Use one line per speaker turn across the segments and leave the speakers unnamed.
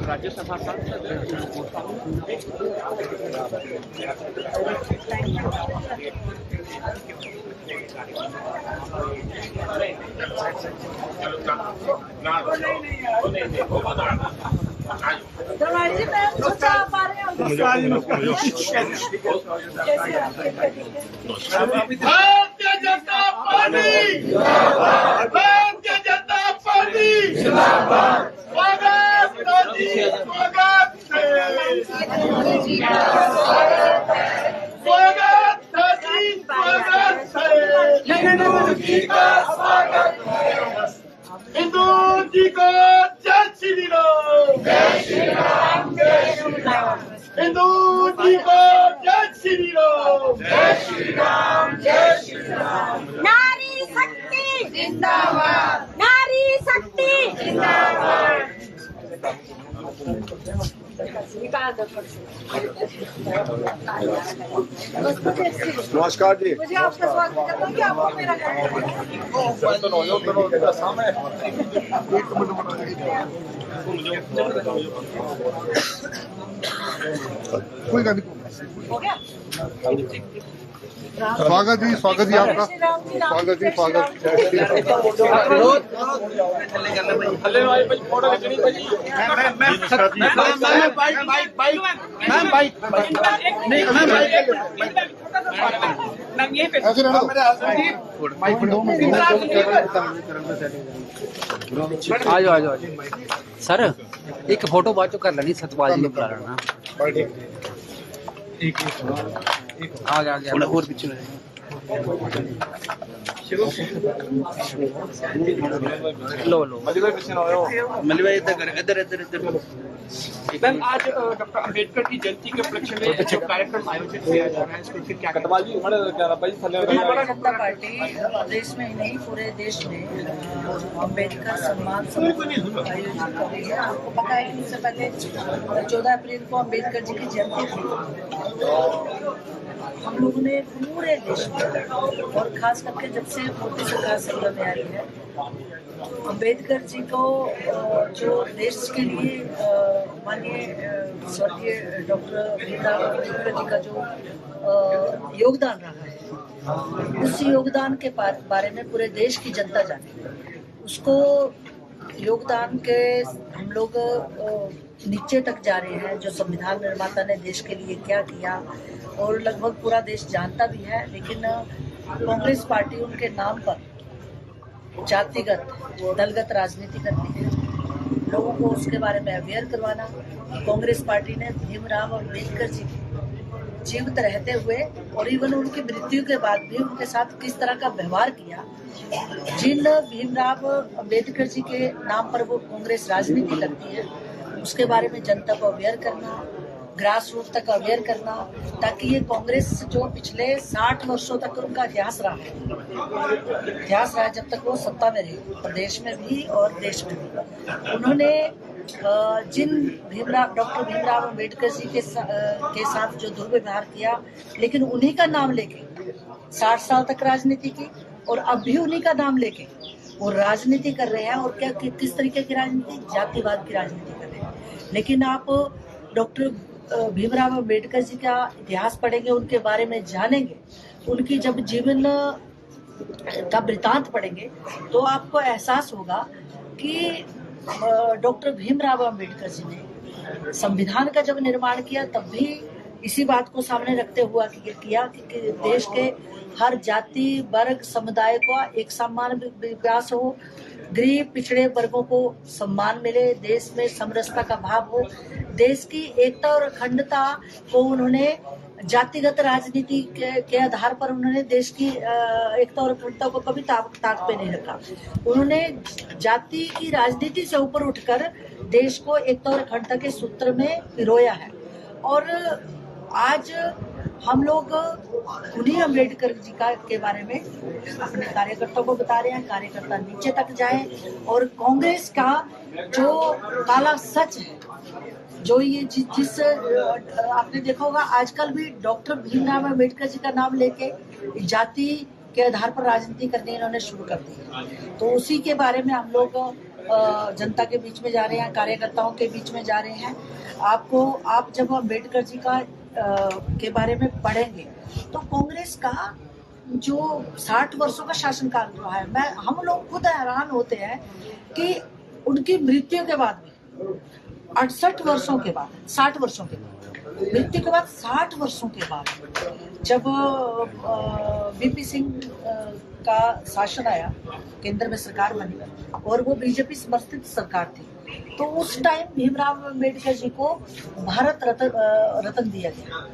राज्यसभा सांसद
Bharatiya Janata party Bharatiya Janata party स्वागत मोदी स्वागत मोदी का स्वागत हिंदू जी को जय श्री राम हिंदू जी को जय श्री राम
नारी शक्ति जिंदाबाद, नारी शक्ति जिंदाबाद।
नमस्कार जी।
मुझे आपका स्वागत करना है कि आपको मेरा
कोई गाड़ी
हो गया।
स्वागत जी आपका स्वागत जी स्वागत
आजो सर एक फोटो बाद चो कर लेनी सतपाल जी ने बुला लेना आगे और पीछे लो मलिवा इधर
मैम, आज डॉक्टर अम्बेडकर की जयंती के उपलक्ष्य में जो कार्यक्रम आयोजित किया जा रहा है इसको फिर क्या
भारतीय जनता पार्टी देश में ही नहीं पूरे देश में अम्बेडकर सम्मान समारोह आयोजित कर रही है। आपको पता है कि इससे पहले 14 अप्रैल को अम्बेडकर जी की जयंती थी। हम लोगों ने पूरे देश में और खास करके जब से मोदी सरकार सत्ता में आई है अम्बेडकर जी को जो देश के लिए माननीय स्वर्गीय डॉक्टर भीमराव अम्बेडकर जी का जो योगदान रहा है उस योगदान के बारे में पूरे देश की जनता जाने उसको योगदान के हम लोग नीचे तक जा रहे हैं। जो संविधान निर्माता ने देश के लिए क्या किया और लगभग पूरा देश जानता भी है, लेकिन कांग्रेस पार्टी उनके नाम पर जातिगत दलगत राजनीति करती है। लोगों को उसके बारे में अवेयर करवाना। कांग्रेस पार्टी ने भीमराव अम्बेडकर जी जीवित रहते हुए और इवन उनकी मृत्यु के बाद भी उनके साथ किस तरह का व्यवहार किया, जिन भीमराव अम्बेडकर जी के नाम पर वो कांग्रेस राजनीति करती है उसके बारे में जनता को अवेयर करना, ग्रास रूट तक अवेयर करना, ताकि ये कांग्रेस जो पिछले 60 वर्षों तक उनका इतिहास रहा जब तक वो सत्ता में रही, प्रदेश में भी और देश में भी। उन्होंने जिन डॉक्टर भीमराव अम्बेडकर जी के साथ जो दुर्व्यवहार किया, लेकिन उन्हीं का नाम लेके 60 साल तक राजनीति की और अब भी उन्हीं का नाम लेके वो राजनीति कर रहे हैं। और क्या किस तरीके की राजनीति? जातिवाद की राजनीति कर रहे हैं। लेकिन आप डॉक्टर भीमराव अम्बेडकर जी का इतिहास पढ़ेंगे, उनके बारे में जानेंगे, उनकी जब जीवन का वृतांत पढ़ेंगे तो आपको एहसास होगा कि डॉक्टर भीमराव अम्बेडकर जी ने संविधान का जब निर्माण किया तब भी इसी बात को सामने रखते हुआ किया कि देश के हर जाति वर्ग समुदाय को एक समान विकास हो, गरीब पिछड़े वर्गों को सम्मान मिले, देश में समरसता का भाव हो, देश की एकता और अखंडता को उन्होंने जातिगत राजनीति के आधार पर उन्होंने देश की एकता और अखंडता को कभी ताक पे नहीं रखा। उन्होंने जाति की राजनीति से ऊपर उठकर देश को एकता और अखंडता के सूत्र में पिरोया है। और आज हम लोग उन्हीं अम्बेडकर जी के बारे में अपने कार्यकर्ताओं को बता रहे हैं। कार्यकर्ता नीचे तक जाएं और कांग्रेस का जो काला सच है, जो ये जिस आपने देखा होगा आजकल भी डॉक्टर भीमराव अम्बेडकर जी का नाम लेके जाति के आधार पर राजनीति करने इन्होंने शुरू कर दी है। तो उसी के बारे में हम लोग जनता के बीच में जा रहे हैं, कार्यकर्ताओं के बीच में जा रहे हैं। आप जब अम्बेडकर जी का के बारे में पढ़ेंगे तो कांग्रेस का जो 60 वर्षों का शासनकाल रहा है, हम लोग खुद हैरान होते हैं कि उनकी मृत्यु के बाद भी 68 वर्षों के बाद, 60 वर्षों के बाद, मृत्यु के बाद 60 वर्षों के बाद जब वीपी सिंह का शासन आया, केंद्र में सरकार बनी और वो बीजेपी समर्थित सरकार थी, तो उस टाइम भीमराव अम्बेडकर जी को भारत रत्न दिया गया।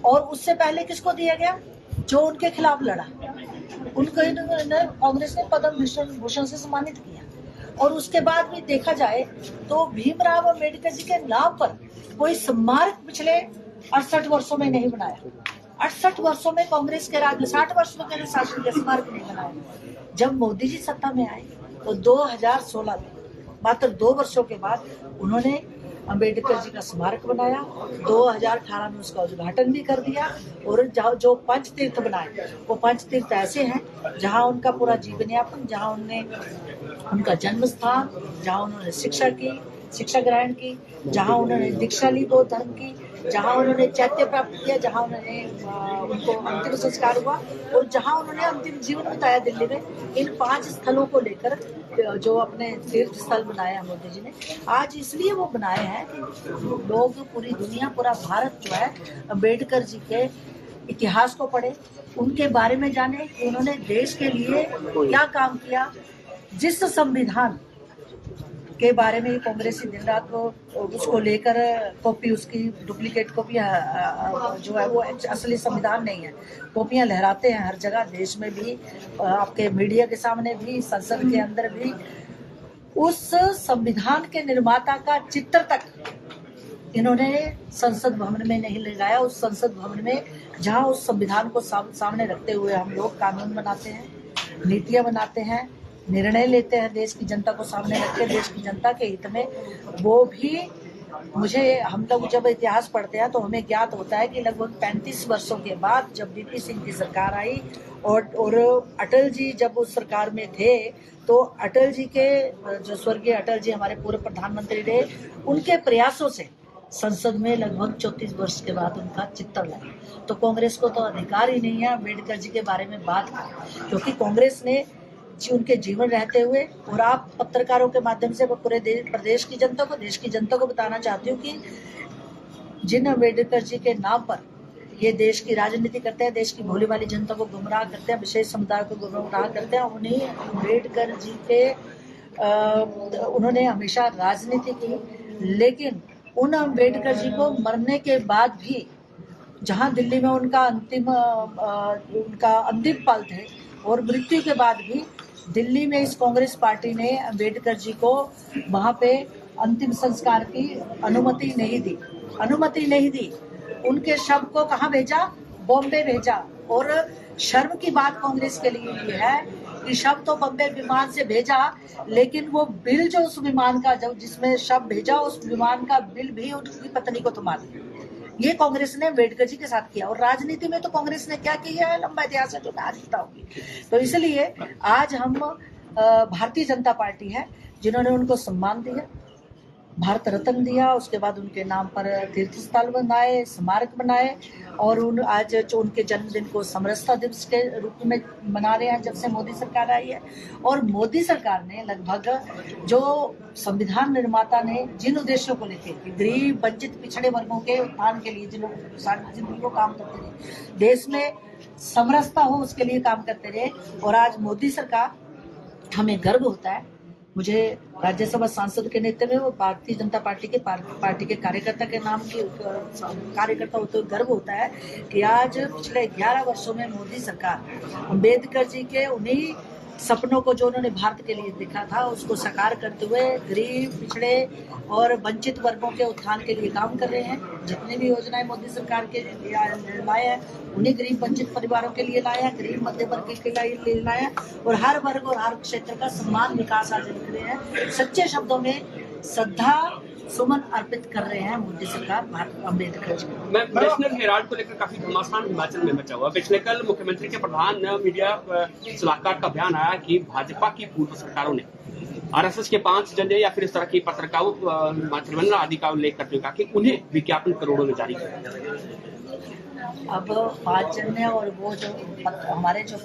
और उससे पहले किसको दिया गया? जो उनके खिलाफ लड़ा, उनको कांग्रेस ने पद्म भूषण से सम्मानित किया। और उसके बाद भी देखा जाए तो भीमराव अम्बेडकर जी के नाम पर कोई स्मारक पिछले 68 वर्षों में नहीं बनाया। 68 वर्षों में कांग्रेस के राज्य 60 वर्षों के शासन के स्मारक नहीं बनाया। जब मोदी जी सत्ता में आए तो 2016 में मात्र 2 वर्षों के बाद उन्होंने अम्बेडकर जी का स्मारक बनाया। 2018 में उसका उद्घाटन भी कर दिया। और जो पंच तीर्थ बनाए, वो पंच तीर्थ ऐसे हैं जहां उनका पूरा जीवन यापन, जहां उनका जन्म स्थान, जहां उन्होंने शिक्षा ग्रहण की, जहां उन्होंने दीक्षा ली बौद्ध धर्म की, जहां उन्होंने चैत्य प्राप्त किया, जहां उनको अंतिम संस्कार हुआ और जहां उन्होंने अंतिम जीवन बिताया दिल्ली में। इन 5 स्थलों को लेकर जो अपने तीर्थ स्थल बनाया मोदी जी ने, आज इसलिए वो बनाए हैं कि लोग, पूरी दुनिया, पूरा भारत जो है अम्बेडकर जी के इतिहास को पढ़े, उनके बारे में जाने कि उन्होंने देश के लिए क्या काम किया। जिस संविधान के बारे में कांग्रेस दिन रात उसको लेकर कॉपी, उसकी डुप्लीकेट कॉपी जो है वो असली संविधान नहीं है, कॉपियां लहराते हैं हर जगह, देश में भी, आपके मीडिया के सामने भी, संसद के अंदर भी। उस संविधान के निर्माता का चित्र तक इन्होंने संसद भवन में नहीं लगाया। उस संसद भवन में जहां उस संविधान को सामने रखते हुए हम लोग कानून बनाते हैं, नीतियां बनाते हैं, निर्णय लेते हैं देश की जनता को सामने रख के, देश की जनता के हित में, वो भी हम लोग जब इतिहास पढ़ते हैं तो हमें ज्ञात होता है कि लगभग 35 वर्षों के बाद जब वीपी सिंह की सरकार आई और अटल जी जब उस सरकार में थे, तो अटल जी के, जो स्वर्गीय अटल जी हमारे पूर्व प्रधानमंत्री रहे, उनके प्रयासों से संसद में लगभग 34 वर्ष के बाद उनका चित्र लगा। तो कांग्रेस को तो अधिकार ही नहीं है अम्बेडकर जी के बारे में बात करना, क्योंकि कांग्रेस ने उनके जीवन रहते हुए, और आप पत्रकारों के माध्यम से पूरे प्रदेश की जनता को, देश की जनता को बताना चाहती हूँ कि जिन अम्बेडकर जी के नाम पर ये देश की राजनीति करते हैं, देश की भोली भाली जनता को गुमराह करते हैं, विशेष समुदाय को गुमराह करते हैं, उन्हीं अम्बेडकर जी के उन्होंने हमेशा राजनीति की। लेकिन उन अम्बेडकर जी को मरने के बाद भी, जहां दिल्ली में उनका अंतिम पल थे और मृत्यु के बाद भी दिल्ली में इस कांग्रेस पार्टी ने अम्बेडकर जी को वहां पे अंतिम संस्कार की अनुमति नहीं दी। उनके शव को कहाँ भेजा? बॉम्बे भेजा। और शर्म की बात कांग्रेस के लिए ये है कि शव तो बॉम्बे विमान से भेजा, लेकिन वो बिल जो उस विमान का, जब जिसमें शव भेजा, उस विमान का बिल भी उनकी पत्नी को थमा दिया। ये कांग्रेस ने अम्बेडकर जी के साथ किया। और राजनीति में तो कांग्रेस ने क्या किया है, लंबा इतिहास है जो मैं आज बताऊंगी। तो इसलिए आज हम भारतीय जनता पार्टी है जिन्होंने उनको सम्मान दिया, भारत रत्न दिया, उसके बाद उनके नाम पर तीर्थ स्थल बनाए, स्मारक बनाए, और आज जो उनके जन्मदिन को समरसता दिवस के रूप में मना रहे हैं जब से मोदी सरकार आई है। और मोदी सरकार ने लगभग, जो संविधान निर्माता ने जिन उद्देश्यों को लेके, गरीब, वंचित, पिछड़े वर्गों के उत्थान के लिए जिनको काम करते रहे, देश में समरसता हो उसके लिए काम करते रहे। और आज मोदी सरकार, हमें गर्व होता है, मुझे राज्यसभा सांसद के नेतृत्व में, वो भारतीय जनता पार्टी के कार्यकर्ता के नाम की कार्यकर्ता होते हुए गर्व होता है कि आज पिछले 11 वर्षों में मोदी सरकार अम्बेडकर जी के उन्हीं सपनों को, जो उन्होंने भारत के लिए देखा था, उसको साकार करते हुए गरीब, पिछड़े और वंचित वर्गों के उत्थान के लिए काम कर रहे हैं। जितनी भी योजनाएं मोदी सरकार के लिए लाए हैं, उन्हीं गरीब वंचित परिवारों के लिए लाए हैं, गरीब मध्य वर्ग के लिए लाए हैं, और हर वर्ग और हर क्षेत्र का सम्मान, विकास आज लिख रहे हैं। सच्चे शब्दों में श्रद्धा सुमन अर्पित कर रहे हैं मोदी सरकार अम्बेडकर जी।
नेशनल हेराल्ड को लेकर काफी घमासान हिमाचल में मचा हुआ। पिछले कल मुख्यमंत्री के प्रधान मीडिया सलाहकार का बयान आया कि भाजपा की पूर्व सरकारों ने आरएसएस के 5 झंडे या फिर इस तरह की पत्रकारों त्रिवंद्र आदि का उल्लेख करते हुए कहा कि उन्हें विज्ञापन करोड़ों में जारी किया।
अब 5 झंडे और वो जो हमारे जो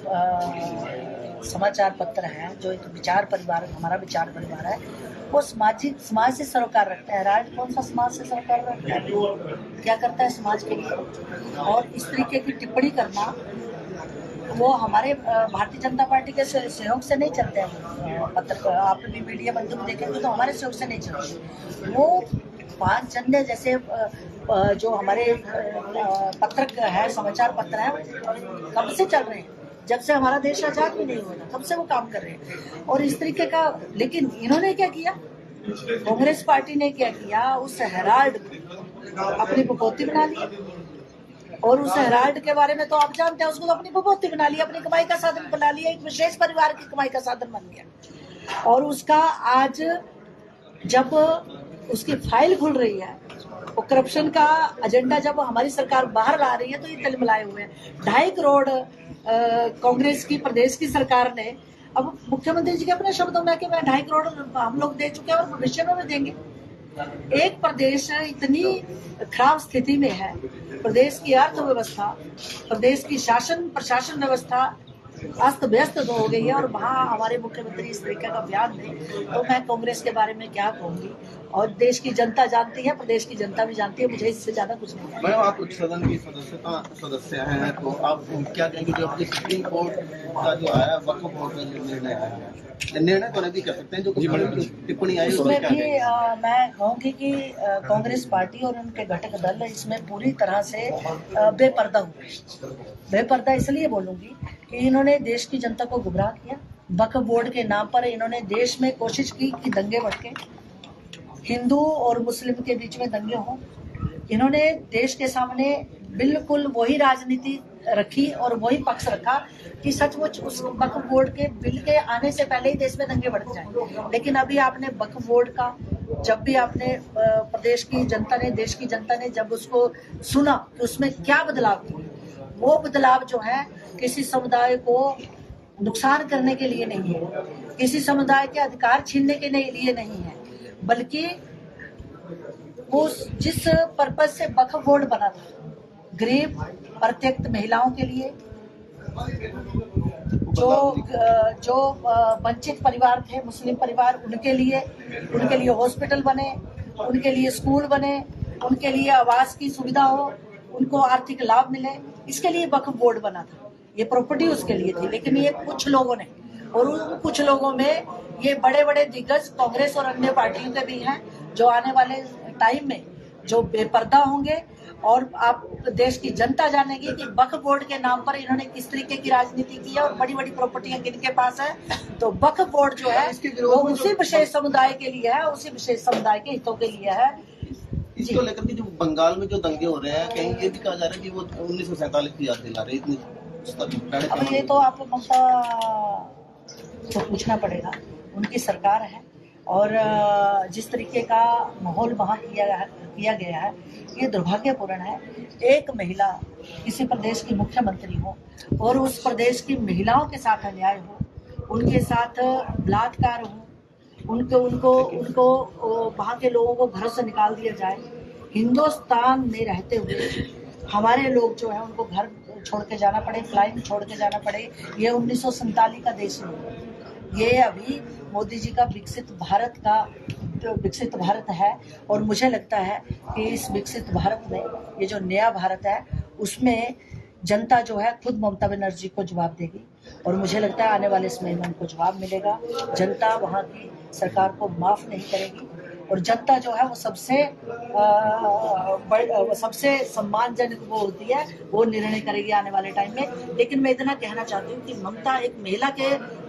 समाचार पत्र हैं, जो एक विचार परिवार, हमारा विचार परिवार है, वो समाज से सरोकार रखता है। राज कौन सा समाज से सरोकार रखता है, क्या करता है समाज के लिए? और इस तरीके की टिप्पणी करना वो हमारे भारतीय जनता पार्टी के सहयोग से नहीं चलते हैं। पत्र आप भी मीडिया बंधु देखेंगे तो हमारे सहयोग से नहीं चलते। वो 5 झंडे जैसे जो हमारे पत्र है, समाचार पत्र है, कब से चल रहे हैं, जब से हमारा देश आजाद भी नहीं हुआ था तब से वो काम कर रहे हैं। और इस तरीके का, लेकिन इन्होंने क्या किया, कांग्रेस पार्टी ने क्या किया, उस हेराल्ड अपनी बपोती बना लिया। और उस हेराल्ड के बारे में तो आप जानते हैं, उसको तो अपनी बपोती बना लिया, अपनी कमाई का साधन बना लिया, एक विशेष परिवार की कमाई का साधन बन गया। और उसका आज जब उसकी फाइल खुल रही है, वो करप्शन का एजेंडा जब हमारी सरकार बाहर ला रही है तो ये तिलमिलाए हुए हैं। 2.5 करोड़ कांग्रेस की प्रदेश की सरकार ने, अब मुख्यमंत्री जी के अपने शब्दों में कि मैं 2.5 करोड़ हम लोग दे चुके हैं और भविष्य में भी देंगे। एक प्रदेश इतनी खराब स्थिति में है, प्रदेश की अर्थव्यवस्था, प्रदेश की शासन प्रशासन व्यवस्था अस्त व्यस्त हो गई है, और वहाँ हमारे मुख्यमंत्री इस तरीके का बयान दें तो मैं कांग्रेस के बारे में क्या कहूँगी। और देश की जनता जानती है, प्रदेश की जनता भी जानती है, मुझे इससे ज्यादा कुछ नहीं है।
मैडम, आप उच्च सदन की सदस्य हैं, तो आप क्या कहेंगे जो अपने सुप्रीम कोर्ट का जो आया वक्फ बोर्ड में जो निर्णय आया है, निर्णय तो नहीं कर सकते हैं, जो टिप्पणी आई
उसमें भी मैं कहूँगी कि कांग्रेस पार्टी और उनके घटक दल इसमें पूरी तरह से बेपर्दा हुए। बेपर्दा इसलिए बोलूंगी कि इन्होंने देश की जनता को गुमराह किया। वक्फ बोर्ड के नाम पर इन्होंने देश में कोशिश की कि दंगे भड़के, हिंदू और मुस्लिम के बीच में दंगे हों। इन्होंने देश के सामने बिल्कुल वही राजनीति रखी और वही पक्ष रखा कि सचमुच उस वक्फ बोर्ड के बिल के आने से पहले ही देश में दंगे भड़क जाए। लेकिन अभी आपने वक्फ बोर्ड का, जब भी आपने प्रदेश की जनता ने, देश की जनता ने जब उसको सुना कि उसमें क्या बदलाव किए, वो बदलाव जो है किसी समुदाय को नुकसान करने के लिए नहीं है, किसी समुदाय के अधिकार छीनने के लिए नहीं है, बल्कि वो जिस पर्पज से वक्फ बोर्ड बना था, गरीब प्रत्यक्त महिलाओं के लिए, जो वंचित परिवार थे, मुस्लिम परिवार, उनके लिए हॉस्पिटल बने, उनके लिए स्कूल बने, उनके लिए आवास की सुविधा हो, उनको आर्थिक लाभ मिले, इसके लिए वक्फ बोर्ड बना था। ये प्रॉपर्टी उसके लिए थी। लेकिन ये कुछ लोगों ने, और उन कुछ लोगों में ये बड़े बड़े दिग्गज कांग्रेस और अन्य पार्टियों के भी हैं, जो आने वाले टाइम में जो बेपर्दा होंगे। और आप देश की जनता जानेगी कि वक्फ बोर्ड के नाम पर इन्होंने किस तरीके की राजनीति की है और बड़ी बड़ी प्रॉपर्टियां किनके पास है। तो वक्फ बोर्ड जो है वो उसी विशेष समुदाय के लिए है, उसी विशेष समुदाय के हितों के लिए है।
इसको लेकर के जो बंगाल में जो दंगे हो रहे हैं, कहीं ये भी कहा जा रहा है कि वो 1947 की याद दिला रहे हैं।
अब ये तो आपको ममता को पूछना पड़ेगा, उनकी सरकार है। और जिस तरीके का माहौल वहाँ किया गया है, ये दुर्भाग्यपूर्ण है। एक महिला किसी प्रदेश की मुख्यमंत्री हो और उस प्रदेश की महिलाओं के साथ अन्याय हो, उनके साथ बलात्कार हो, उनको वहाँ के लोगों को घरों से निकाल दिया जाए। हिंदुस्तान में रहते हुए हमारे लोग जो है उनको घर छोड़ के जाना पड़े, फ्लाइट छोड़ के जाना पड़े। ये 1947 का देश नहीं, ये अभी मोदी जी का विकसित भारत है। और मुझे लगता है कि इस विकसित भारत में ये जो नया भारत है, उसमें जनता जो है खुद ममता बनर्जी को जवाब देगी। और मुझे लगता है आने वाले समय में उनको जवाब मिलेगा। जनता वहाँ की सरकार को माफ नहीं करेगी। और जनता जो है वो सबसे सम्मानजनक वो होती है, वो निर्णय करेगी आने वाले टाइम में। लेकिन मैं इतना कहना चाहती हूँ कि ममता एक महिला के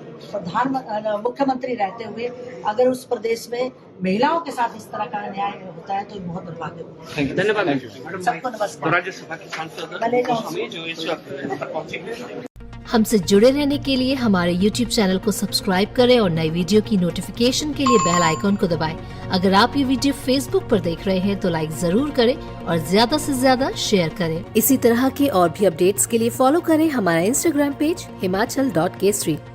मुख्यमंत्री रहते हुए अगर उस प्रदेश में महिलाओं के साथ इस तरह का अन्याय होता है तो बहुत दुर्भाग्यपूर्ण है।
धन्यवाद।
सबको नमस्कार।
राज्यसभा के सांसद जो इस वक्त पहुंचे हैं।
हमसे जुड़े रहने के लिए हमारे YouTube चैनल को सब्सक्राइब करें और नई वीडियो की नोटिफिकेशन के लिए बेल आइकॉन को दबाएं। अगर आप ये वीडियो Facebook पर देख रहे हैं तो लाइक जरूर करें और ज्यादा से ज्यादा शेयर करें। इसी तरह के और भी अपडेट्स के लिए फॉलो करें हमारा Instagram पेज himachal.k street।